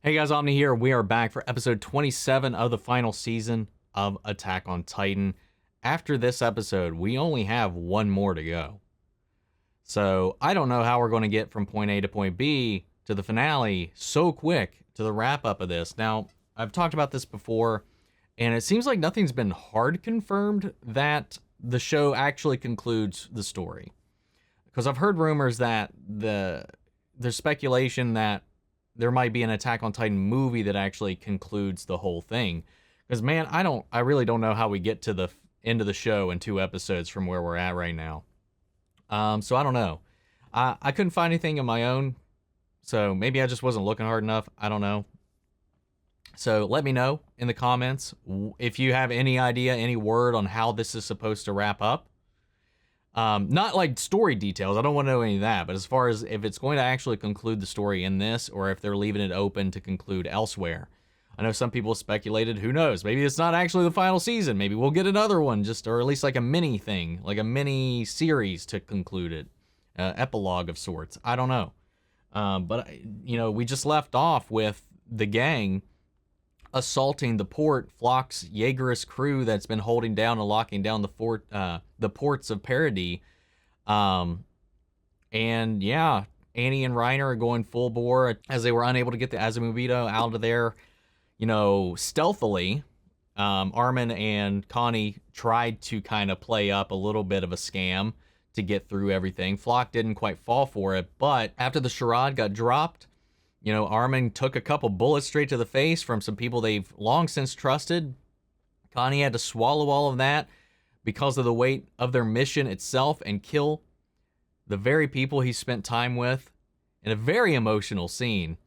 Hey guys, Omni here. We are back for episode 27 of the final season of Attack on Titan. After this episode, we only have one more to go. So I don't know how we're going to get from point A to point B to the finale so quick to the wrap up of this. Now, I've talked about this before, and it seems like nothing's been hard confirmed that the show actually concludes the story. Because I've heard rumors that there's speculation that there might be an Attack on Titan movie that actually concludes the whole thing. Because, man, I really don't know how we get to the end of the show in 2 episodes from where we're at right now. So I don't know. I couldn't find anything of my own, so maybe I just wasn't looking hard enough. I don't know. So let me know in the comments if you have any idea, any word on how this is supposed to wrap up. Not like story details, I don't want to know any of that, but as far as if it's going to actually conclude the story in this, or if they're leaving it open to conclude elsewhere. I know some people speculated, who knows, maybe it's not actually the final season, maybe we'll get another one, or at least like a mini thing, like a mini series to conclude it, epilogue of sorts, I don't know. But, you know, we just left off with the gang assaulting the port, Flock's Jaegerists crew that's been holding down and locking down the ports of Paradis. And yeah, Annie and Reiner are going full bore as they were unable to get the Azumabito out of there, you know, stealthily. Armin and Connie tried to kind of play up a little bit of a scam to get through everything. Flock didn't quite fall for it, but after the charade got dropped, you know, Armin took a couple bullets straight to the face from some people they've long since trusted. Connie had to swallow all of that because of the weight of their mission itself and kill the very people he spent time with in a very emotional scene.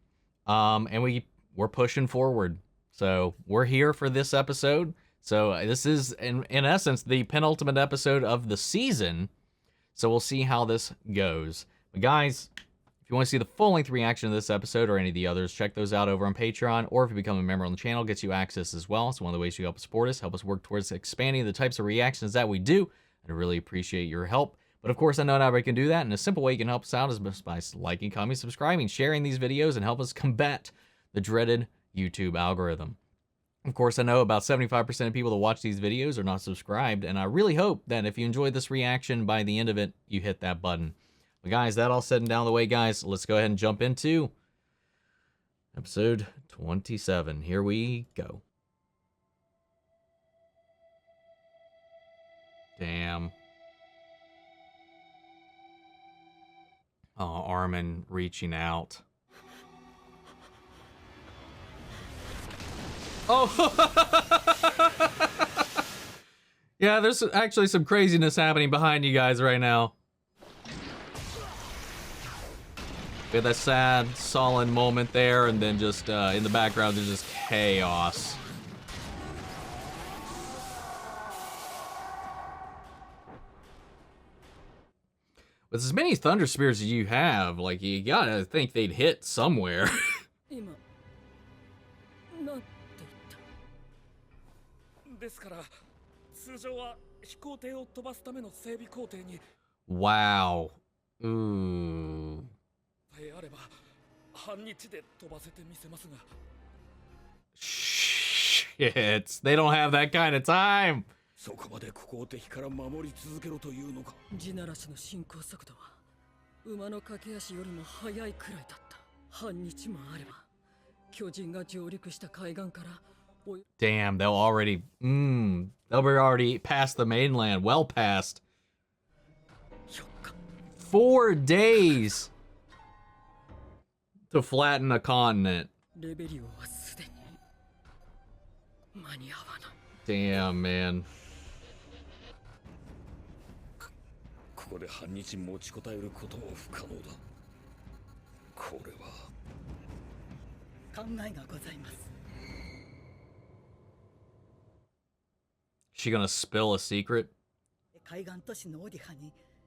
And we're pushing forward. So we're here for this episode. So this is, in essence, the penultimate episode of the season. So we'll see how this goes. But guys, if you want to see the full-length reaction to this episode or any of the others, check those out over on Patreon, or if you become a member on the channel, gets you access as well. It's one of the ways you help support us, help us work towards expanding the types of reactions that we do. I really appreciate your help. But of course, I know not everybody can do that, and a simple way you can help us out is by liking, commenting, subscribing, sharing these videos, and help us combat the dreaded YouTube algorithm. Of course, I know about 75% of people that watch these videos are not subscribed, and I really hope that if you enjoyed this reaction, by the end of it, you hit that button. But guys, that all said and down the way, guys, let's go ahead and jump into episode 27. Here we go. Damn. Oh, Armin reaching out. Oh! Yeah, there's actually some craziness happening behind you guys right now. We had that sad, sullen moment there, and then just in the background, there's just chaos. With as many Thunder Spears as you have, like, you gotta think they'd hit somewhere. Wow. Ooh. Shit, they don't have that kind of time. Damn, they'll be already past the mainland, well past. 4 days to flatten a continent. Damn, man. She gonna spill a secret?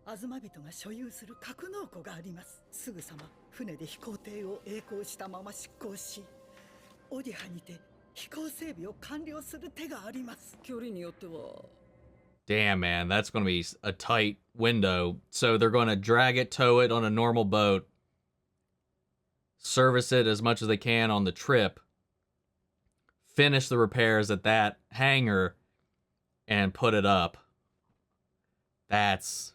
アズマ人が所有する格納庫があります。すぐさま船で飛行艇を曳航したまま出港し、オディハにて飛行整備を完了する手があります。距離によっては Damn, man, that's going to be a tight window. So they're going to drag it, tow it on a normal boat. service it as much as they can on the trip, finish the repairs at that hangar, and put it up. That's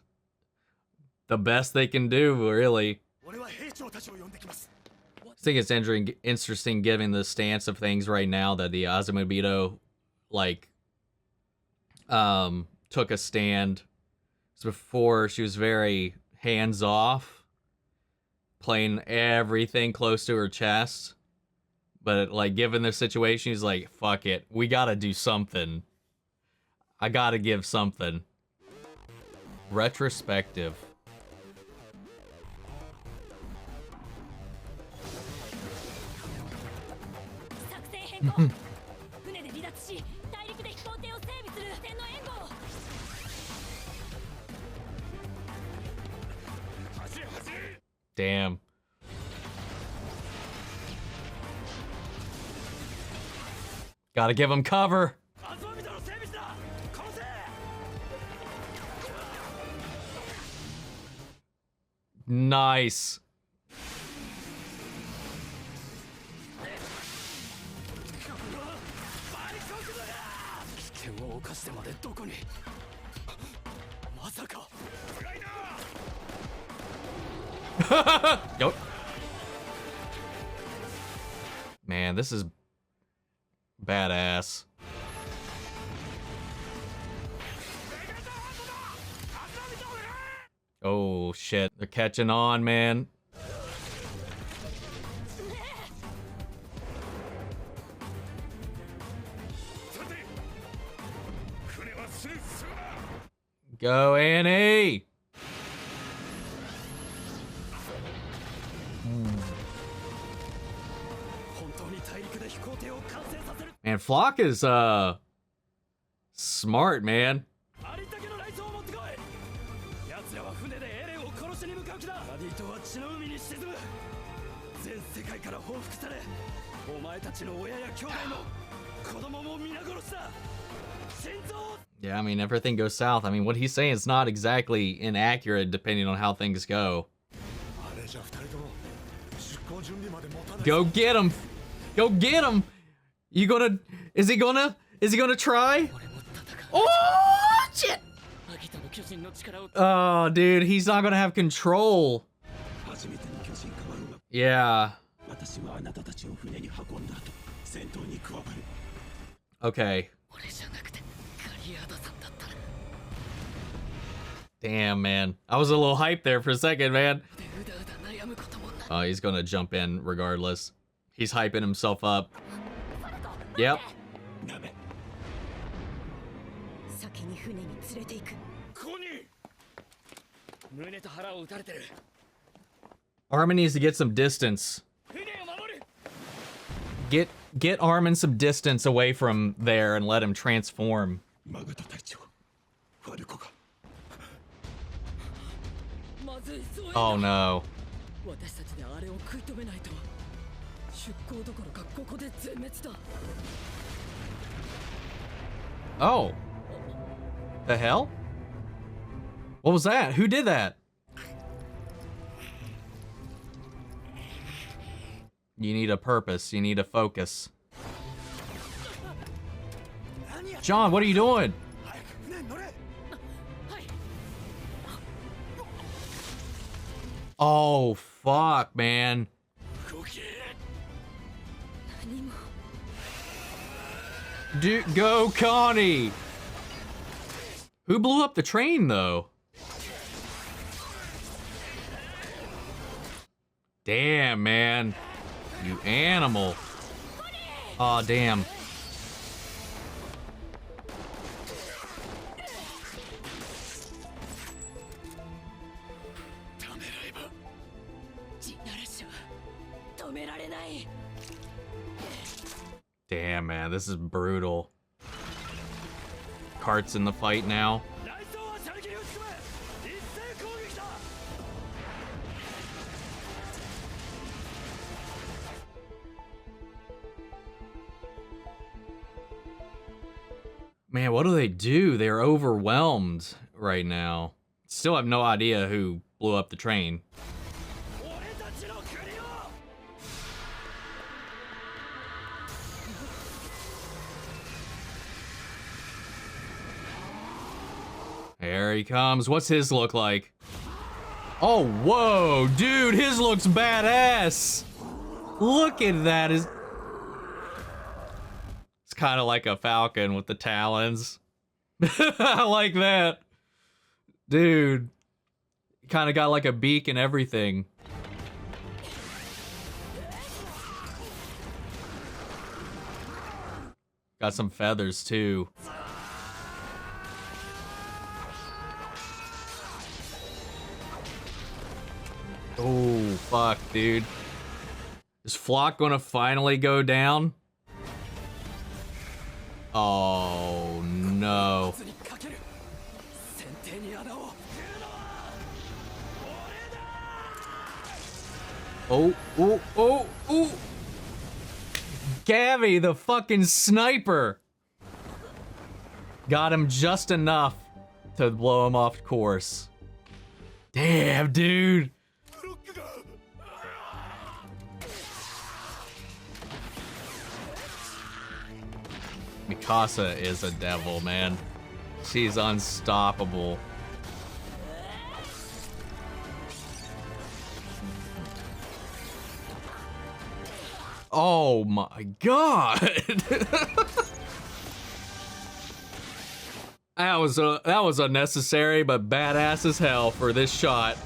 the best they can do, really. I think it's interesting given the stance of things right now that the Azumabito, like, took a stand. Before, she was very hands-off, playing everything close to her chest. But, like, given the situation, he's like, fuck it. We gotta do something. I gotta give something. Retrospective. Damn. Gotta give him cover. Nice. Yup. Man, this is badass. Oh shit, they're catching on, man. Go, Annie! Man, Flock is smart, man. Yeah, I mean, everything goes south. I mean, what he's saying is not exactly inaccurate depending on how things go. Go get him! Go get him! You gonna... Is he gonna try? Oh, shit! Oh, dude, he's not gonna have control. Yeah. Okay. Damn, man. I was a little hyped there for a second, man. Oh, he's gonna jump in regardless. He's hyping himself up. Yep. Armin needs to get some distance. Get Armin some distance away from there and let him transform. Oh no. Oh. The hell? What was that? Who did that? You need a purpose. You need a focus. John, what are you doing? Oh, fuck, man. Dude, go Connie! Who blew up the train, though? Damn, man. You animal. Aw, damn. Damn, man, this is brutal. Cart's in the fight now. Man, what do they do? They're overwhelmed right now. Still have no idea who blew up the train. Here he comes. What's his look like? Oh, whoa, dude, his looks badass. Look at that. It's kind of like a falcon with the talons. I like that. Dude, kind of got like a beak and everything. Got some feathers too. Oh, fuck, dude. Is Flock gonna finally go down? Oh, no. Oh, oh, oh, oh! Gabby, the fucking sniper! Got him just enough to blow him off course. Damn, dude! Mikasa is a devil, man. She's unstoppable. Oh my god! That was unnecessary, but badass as hell for this shot.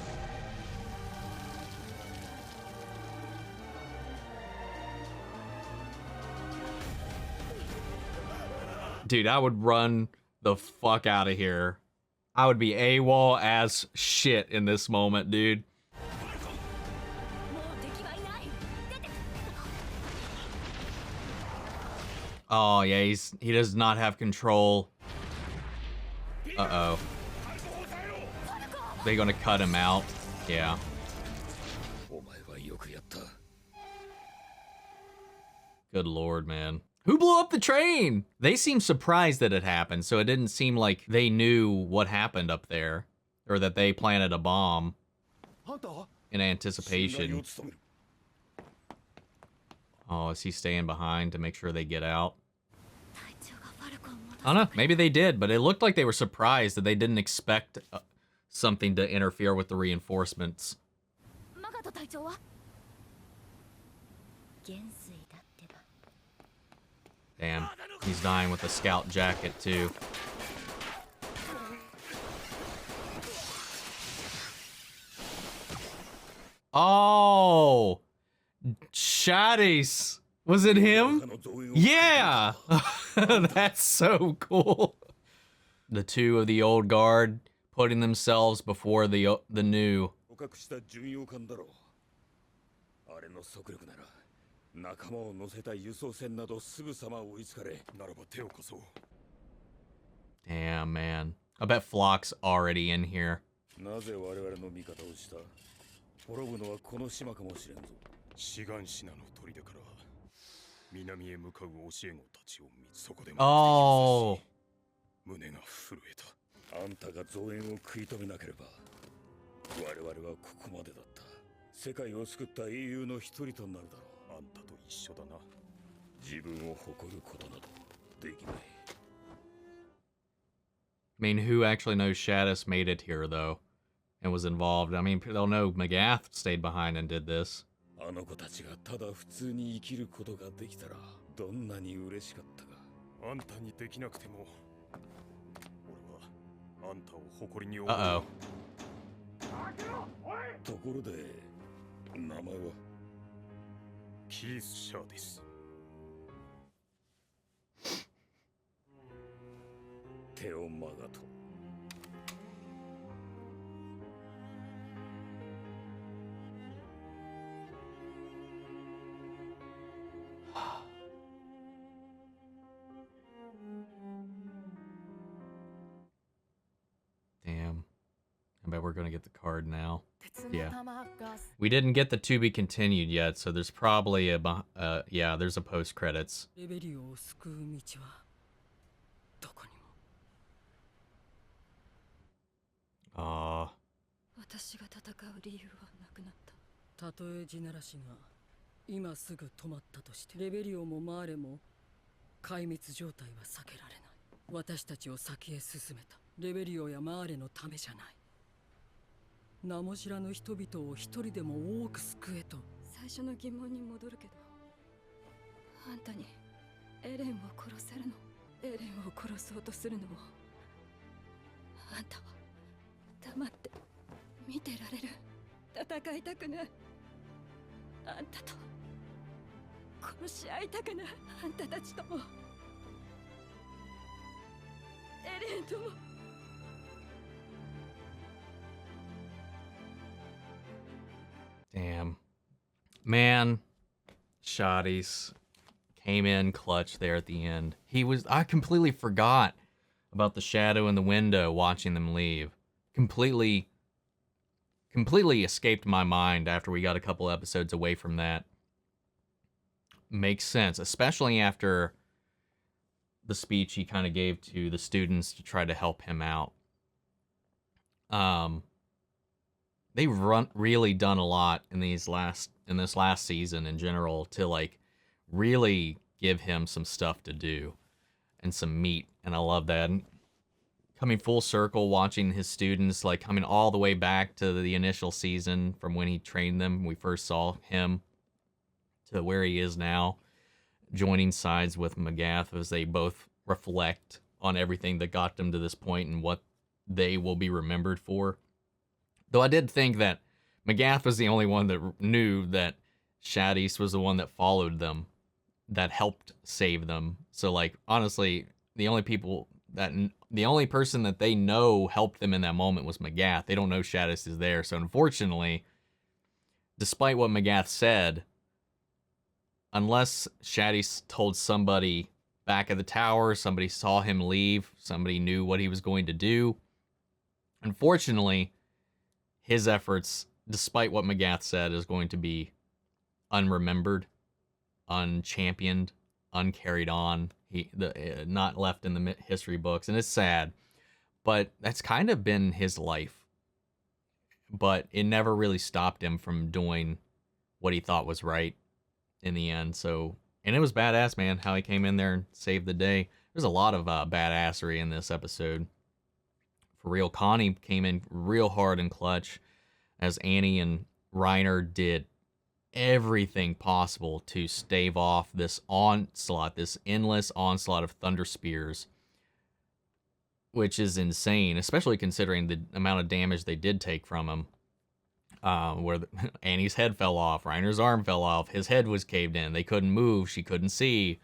Dude, I would run the fuck out of here. I would be AWOL as shit in this moment, dude. Oh yeah, he does not have control. Uh-oh. They gonna cut him out? Yeah. Good lord, man. Who blew up the train? They seemed surprised that it happened, so it didn't seem like they knew what happened up there. Or that they planted a bomb in anticipation. Oh, is he staying behind to make sure they get out? I don't know, maybe they did, but it looked like they were surprised that they didn't expect something to interfere with the reinforcements. Damn, he's dying with a scout jacket too. Oh! Shadis! Was it him? Yeah! That's so cool. The two of the old guard putting themselves before the new. Damn, man. I bet Flock's already in here. Oh. I mean, who actually knows Shadis made it here, though, and was involved? I mean, they'll know Magath stayed behind and did this. Uh-oh. Damn. I bet we're gonna get the card now. Yeah. We didn't get the to be continued yet, so there's probably a yeah, there's a post credits. Aww. レベリオやマーレのためじゃない。名も知らぬ人々を一人でも多く救えと。最初の疑問に戻るけど、あんたにエレンを殺せるの？エレンを殺そうとするのをあんたは黙って見てられる？戦いたくない。あんたと殺し合いたくない。あんたたちともエレンとも。Damn. Man, Shotties came in clutch there at the end. I completely forgot about the shadow in the window watching them leave. Completely escaped my mind after we got a couple episodes away from that. Makes sense, especially after the speech he kind of gave to the students to try to help him out. They've really done a lot in this last season in general to like really give him some stuff to do and some meat, and I love that. And coming full circle, watching his students like coming all the way back to the initial season from when he trained them, we first saw him, to where he is now, joining sides with Magath as they both reflect on everything that got them to this point and what they will be remembered for. Though I did think that Magath was the only one that knew that Shadis was the one that followed them, that helped save them. So, like, honestly, the only person that they know helped them in that moment was Magath. They don't know Shadis is there. So, unfortunately, despite what Magath said, unless Shadis told somebody back at the tower, somebody saw him leave, somebody knew what he was going to do, unfortunately, his efforts, despite what Magath said, is going to be unremembered, unchampioned, uncarried on. Not left in the history books, and it's sad. But that's kind of been his life. But it never really stopped him from doing what he thought was right in the end. So, and it was badass, man, how he came in there and saved the day. There's a lot of badassery in this episode. For real, Connie came in real hard and clutch as Annie and Reiner did everything possible to stave off this onslaught, this endless onslaught of thunder spears, which is insane, especially considering the amount of damage they did take from him. Where Annie's head fell off, Reiner's arm fell off, his head was caved in, they couldn't move, she couldn't see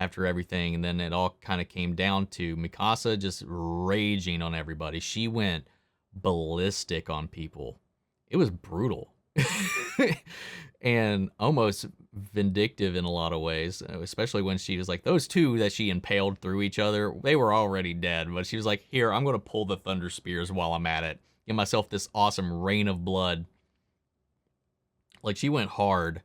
after everything, and then it all kind of came down to Mikasa just raging on everybody. She went ballistic on people. It was brutal. And almost vindictive in a lot of ways, especially when she was like, those two that she impaled through each other, they were already dead, but she was like, here, I'm going to pull the thunder spears while I'm at it. Give myself this awesome rain of blood. Like, she went hard.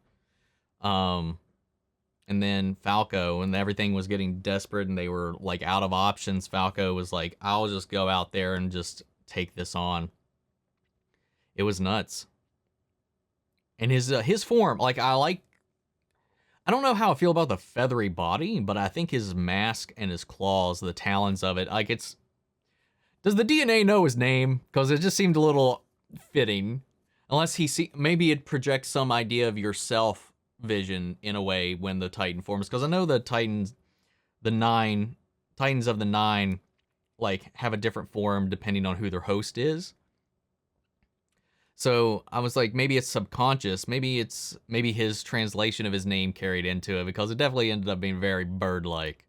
And then Falco, and everything was getting desperate and they were like out of options, Falco was like, I'll just go out there and just take this on. It was nuts. And his form, like, I don't know how I feel about the feathery body, but I think his mask and his claws, the talons of it, like, does the DNA know his name? Because it just seemed a little fitting. Unless maybe it projects some idea of yourself vision in a way when the Titan forms. Because I know the Titans of the Nine, like, have a different form depending on who their host is. So I was like, maybe it's subconscious. Maybe his translation of his name carried into it, because it definitely ended up being very bird-like.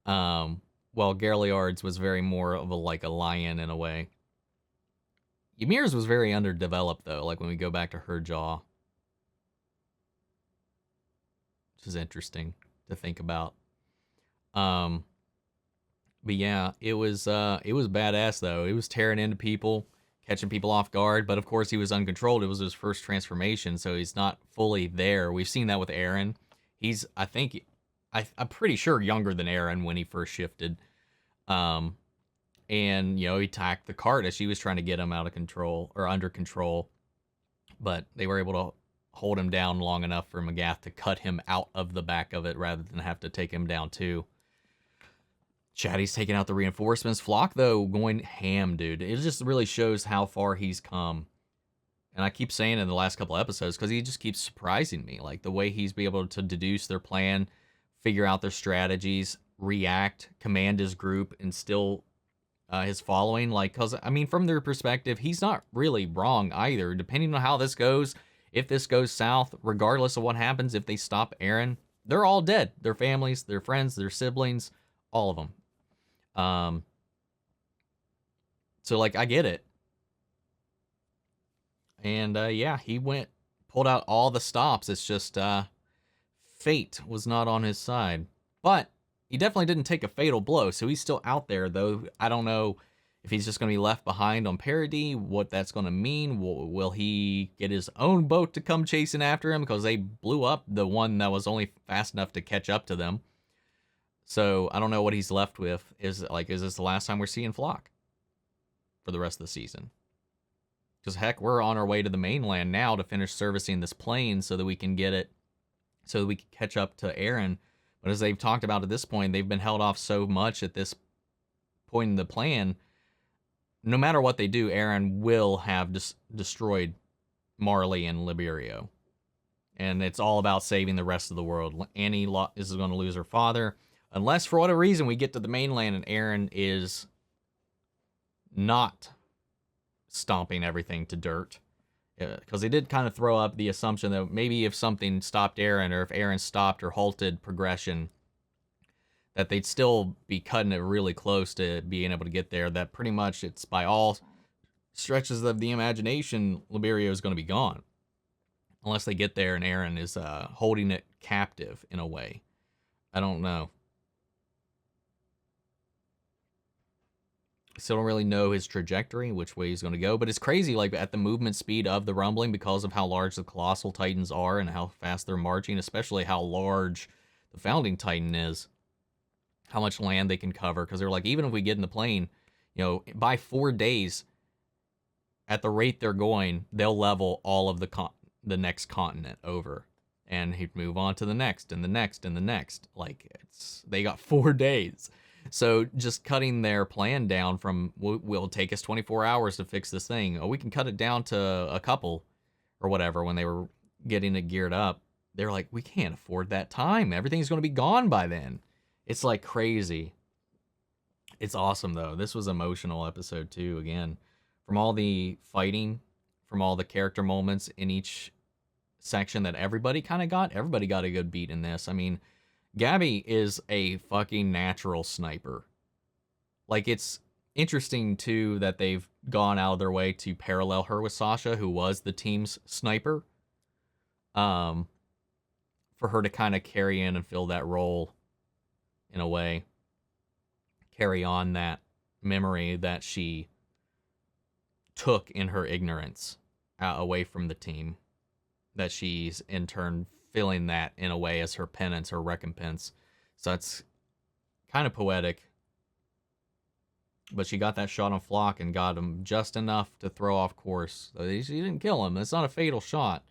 While Garliard's was very more of a lion in a way. Ymir's was very underdeveloped though, like when we go back to her jaw. Which is interesting to think about. But yeah, it was badass though. It was tearing into people, catching people off guard, but of course he was uncontrolled. It was his first transformation, so he's not fully there. We've seen that with Eren. He's, I'm pretty sure younger than Eren when he first shifted. And, he attacked the cart as she was trying to get him out of control, or under control. But they were able to hold him down long enough for Magath to cut him out of the back of it rather than have to take him down too. Chatty's taking out the reinforcements. Flock, though, going ham, dude. It just really shows how far he's come. And I keep saying in the last couple episodes because he just keeps surprising me. Like the way he's be able to deduce their plan, figure out their strategies, react, command his group, and still his following. Like, because, I mean, from their perspective, he's not really wrong either. Depending on how this goes, if this goes south, regardless of what happens, if they stop Eren, they're all dead. Their families, their friends, their siblings, all of them. So like I get it. And yeah, he pulled out all the stops. It's just fate was not on his side. But he definitely didn't take a fatal blow, so he's still out there, though. I don't know if he's just going to be left behind on Parody, what that's going to mean. Will he get his own boat to come chasing after him? Because they blew up the one that was only fast enough to catch up to them. So I don't know what he's left with. Is this the last time we're seeing Flock for the rest of the season? Because heck, we're on our way to the mainland now to finish servicing this plane so that we can get it, so that we can catch up to Eren. But as they've talked about at this point, they've been held off so much at this point in the plan. No matter what they do, Eren will have destroyed Marley and Liberio. And it's all about saving the rest of the world. Annie is going to lose her father. Unless, for whatever reason, we get to the mainland and Eren is not stomping everything to dirt. Because they did kind of throw up the assumption that maybe if something stopped Eren, or if Eren stopped or halted progression, that they'd still be cutting it really close to being able to get there. That pretty much it's by all stretches of the imagination, Liberio is going to be gone. Unless they get there and Eren is holding it captive in a way. I don't know. Still don't really know his trajectory, which way he's going to go. But it's crazy, like, at the movement speed of the rumbling, because of how large the Colossal Titans are and how fast they're marching, especially how large the Founding Titan is, how much land they can cover. Because they're like, even if we get in the plane, you know, by 4 days, at the rate they're going, they'll level all of the next continent over. And he'd move on to the next, and the next, and the next. Like, they got 4 days. So just cutting their plan down from, will take us 24 hours to fix this thing. Oh, we can cut it down to a couple or whatever. When they were getting it geared up, they're like, we can't afford that time. Everything's going to be gone by then. It's like crazy. It's awesome, though. This was an emotional episode, too, again. From all the fighting, from all the character moments in each section that everybody kind of got. Everybody got a good beat in this. I mean, Gabby is a fucking natural sniper. Like, it's interesting, too, that they've gone out of their way to parallel her with Sasha, who was the team's sniper. For her to kind of carry in and fill that role in a way. Carry on that memory that she took in her ignorance away from the team. That she's, in turn, filling that in a way as her penance, her recompense. So it's kind of poetic. But she got that shot on Flock and got him just enough to throw off course. So she didn't kill him. It's not a fatal shot.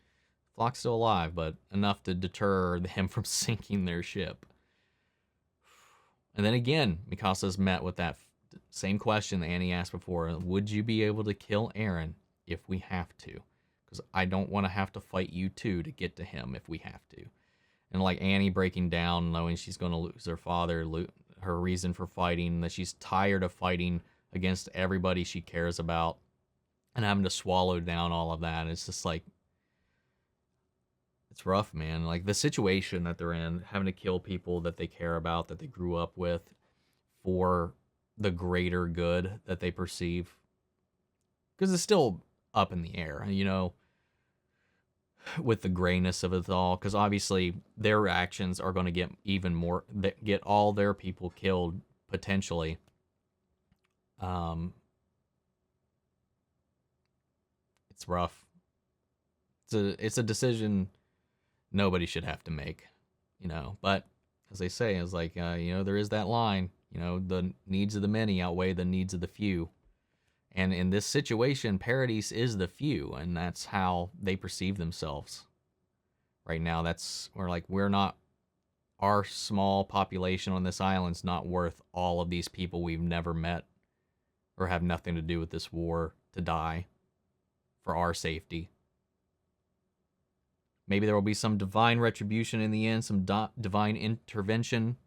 Flock's still alive, but enough to deter him from sinking their ship. And then again, Mikasa's met with that same question that Annie asked before. Would you be able to kill Eren if we have to? Because I don't want to have to fight you too to get to him if we have to. And like Annie breaking down, knowing she's going to lose her father, her reason for fighting, that she's tired of fighting against everybody she cares about and having to swallow down all of that. It's just like, it's rough, man. Like the situation that they're in, having to kill people that they care about, that they grew up with for the greater good that they perceive. Because it's still up in the air, you know, with the grayness of it all, because obviously their actions are going to get even more, get all their people killed potentially. It's rough. It's a decision nobody should have to make, you know. But as they say, it's like, you know, there is that line, you know, the needs of the many outweigh the needs of the few. And in this situation, Paradise is the few, and that's how they perceive themselves. Right now, we're not our small population on this island's not worth all of these people we've never met or have nothing to do with this war to die for our safety. Maybe there will be some divine retribution in the end, some divine intervention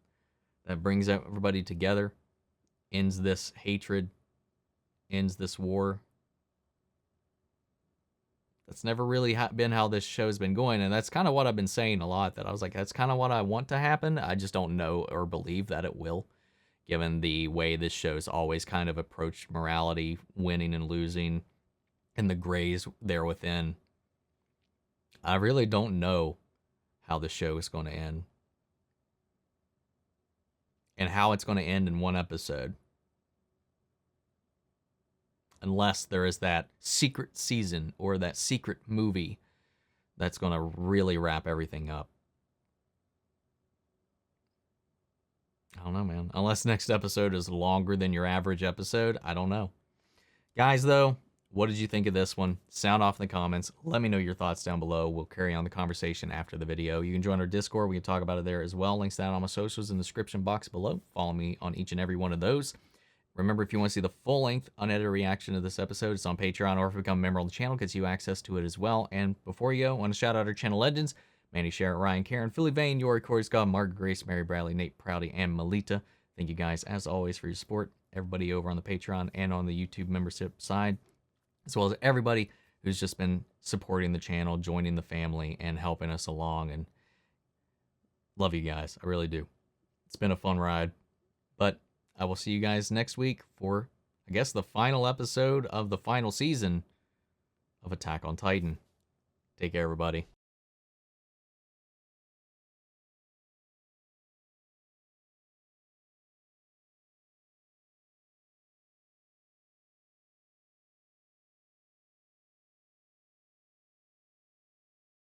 that brings everybody together, ends this hatred, ends this war. That's never really been how this show's been going, and that's kind of what I've been saying a lot, that I was like, that's kind of what I want to happen. I just don't know or believe that it will, given the way this show's always kind of approached morality, winning and losing, and the grays there within. I really don't know how the show is going to end, and how it's going to end in one episode. Unless there is that secret season or that secret movie that's going to really wrap everything up. I don't know, man. Unless next episode is longer than your average episode, I don't know. Guys, though, what did you think of this one? Sound off in the comments. Let me know your thoughts down below. We'll carry on the conversation after the video. You can join our Discord. We can talk about it there as well. Links down on my socials in the description box below. Follow me on each and every one of those. Remember, if you want to see the full-length, unedited reaction to this episode, it's on Patreon, or if you become a member of the channel, it gets you access to it as well. And before you go, I want to shout out our channel legends: Mandy, Sharon, Ryan, Karen, Philly Vane, Yori, Corey, Scott, Margaret, Grace, Mary, Bradley, Nate, Proudy, and Melita. Thank you guys, as always, for your support. Everybody over on the Patreon and on the YouTube membership side, as well as everybody who's just been supporting the channel, joining the family, and helping us along. And love you guys. I really do. It's been a fun ride. But I will see you guys next week for, I guess, the final episode of the final season of Attack on Titan. Take care, everybody.